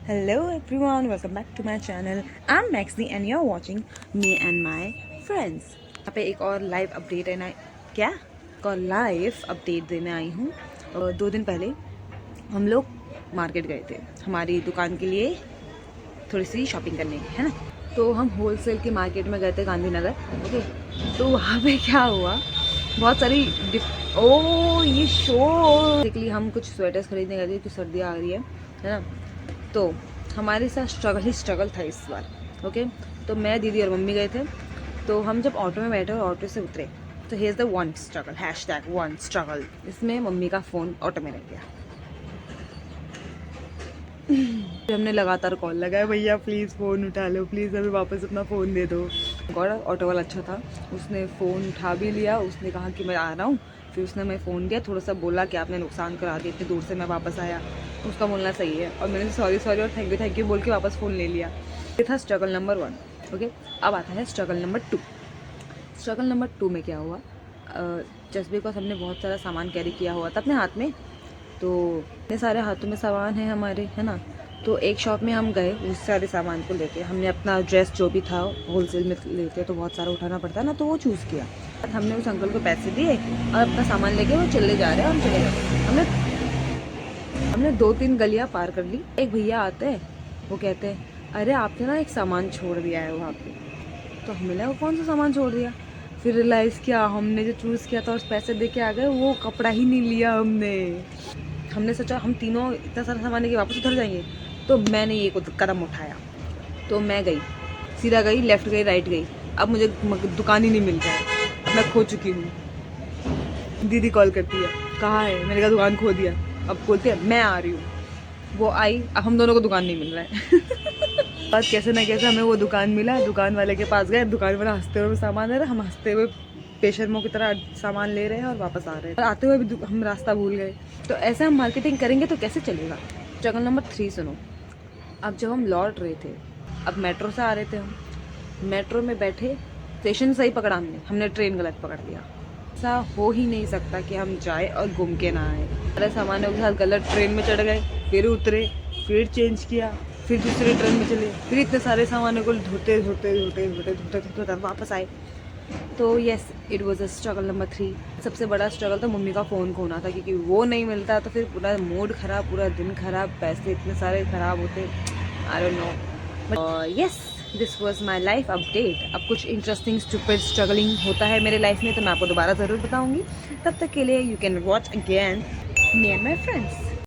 Hello everyone, welcome back to my channel. I'm Maxi and you're watching me and my friends. यहाँ पे एक और live update है ना, क्या एक और लाइव अपडेट देने आई हूँ। 2 दिन पहले हम लोग मार्केट गए थे हमारी दुकान के लिए थोड़ी सी शॉपिंग करने की, है ना। तो हम होलसेल के मार्केट में गए थे गांधीनगर, ओके। तो वहाँ पे क्या हुआ, बहुत सारी ये शो बेसिकली हम कुछ स्वेटर्स खरीदने गए थे क्योंकि सर्दी आ रही है ना। तो हमारे साथ स्ट्रगल था इस बार, ओके। तो मैं, दीदी और मम्मी गए थे। तो हम जब ऑटो में बैठे और ऑटो से उतरे तो here the one struggle, #1 struggle. इसमें मम्मी का फ़ोन ऑटो में रह गया। हमने लगातार कॉल लगाया, भैया प्लीज़ फ़ोन उठा लो, प्लीज़ हमें वापस अपना फ़ोन दे दो। और ऑटो वाला अच्छा था, उसने फ़ोन उठा भी लिया। उसने कहा कि मैं आ रहा हूँ। फिर उसने मैं फ़ोन दिया, थोड़ा सा बोला कि आपने नुकसान करा दिया, इतनी दूर से मैं वापस आया। उसका बोलना सही है और मैंने सॉरी और थैंक यू बोल के वापस फ़ोन ले लिया। ये था स्ट्रगल नंबर 1, ओके। अब आता है स्ट्रगल नंबर 2। स्ट्रगल नंबर 2 में क्या हुआ, जस्ट बिकॉज हमने बहुत सारा सामान कैरी किया हुआ था अपने हाथ में। तो इतने सारे हाथों में सामान है हमारे, है ना। तो एक शॉप में हम गए, उस सारे सामान को लेके हमने अपना ड्रेस जो भी था, होलसेल में लेते तो बहुत सारा उठाना पड़ता ना, तो वो चूज़ किया। हमने उस अंकल को पैसे दिए और अपना सामान लेके वो चले जा रहे हैं, हम चले गए। हमने 2-3 गलियां पार कर ली। एक भैया आते हैं, वो कहते हैं अरे आपने ना एक सामान छोड़ दिया है वहाँ पे। तो हमें लगा कौन सा सामान छोड़ दिया। फिर रियलाइज़ किया, हमने जो चूज़ किया था और पैसे दे के आ गए, वो कपड़ा ही नहीं लिया हमने सोचा हम तीनों इतना सारा सामान लेके वापस उधर जाएंगे। तो मैंने ये कदम उठाया। तो मैं गई, सीधा गई, लेफ्ट गई, राइट गई। अब मुझे दुकान ही नहीं मिल रहा है, अब मैं खो चुकी हूँ। दीदी कॉल करती है, कहाँ है, मैंने कहा दुकान खो दिया। अब बोलते हैं मैं आ रही हूँ। वो आई, अब हम दोनों को दुकान नहीं मिल रहा है। बस कैसे ना कैसे हमें वो दुकान मिला। दुकान वाले के पास गए, दुकान वाला हंसते हुए सामान दे रहा, हम हंसते हुए बेशर्मों की तरह सामान ले रहे हैं और वापस आ रहे हैं। आते हुए भी हम रास्ता भूल गए। तो ऐसे हम मार्केटिंग करेंगे तो कैसे चलेगा। स्ट्रगल नंबर 3 सुनो। अब जब हम लौट रहे थे, अब मेट्रो से आ रहे थे, हम मेट्रो में बैठे, स्टेशन सही पकड़ा हमने ट्रेन गलत पकड़ लिया। ऐसा हो ही नहीं सकता कि हम जाए और घूम के ना आए। सारे सामानों के साथ गलत ट्रेन में चढ़ गए, फिर उतरे, फिर चेंज किया, फिर दूसरे ट्रेन में चले, फिर इतने सारे सामानों को धोते वापस आए। तो yes, it was a struggle number 3। सबसे बड़ा स्ट्रगल तो मम्मी का फ़ोन खोना था, क्योंकि वो नहीं मिलता तो फिर पूरा मूड ख़राब, पूरा दिन ख़राब, पैसे इतने सारे ख़राब होते, I don't know. But yes, this was my life update. अब कुछ इंटरेस्टिंग स्टूपिड स्ट्रगलिंग होता है मेरे लाइफ में तो मैं आपको दोबारा ज़रूर बताऊँगी। तब तक के लिए you can watch again me and my friends.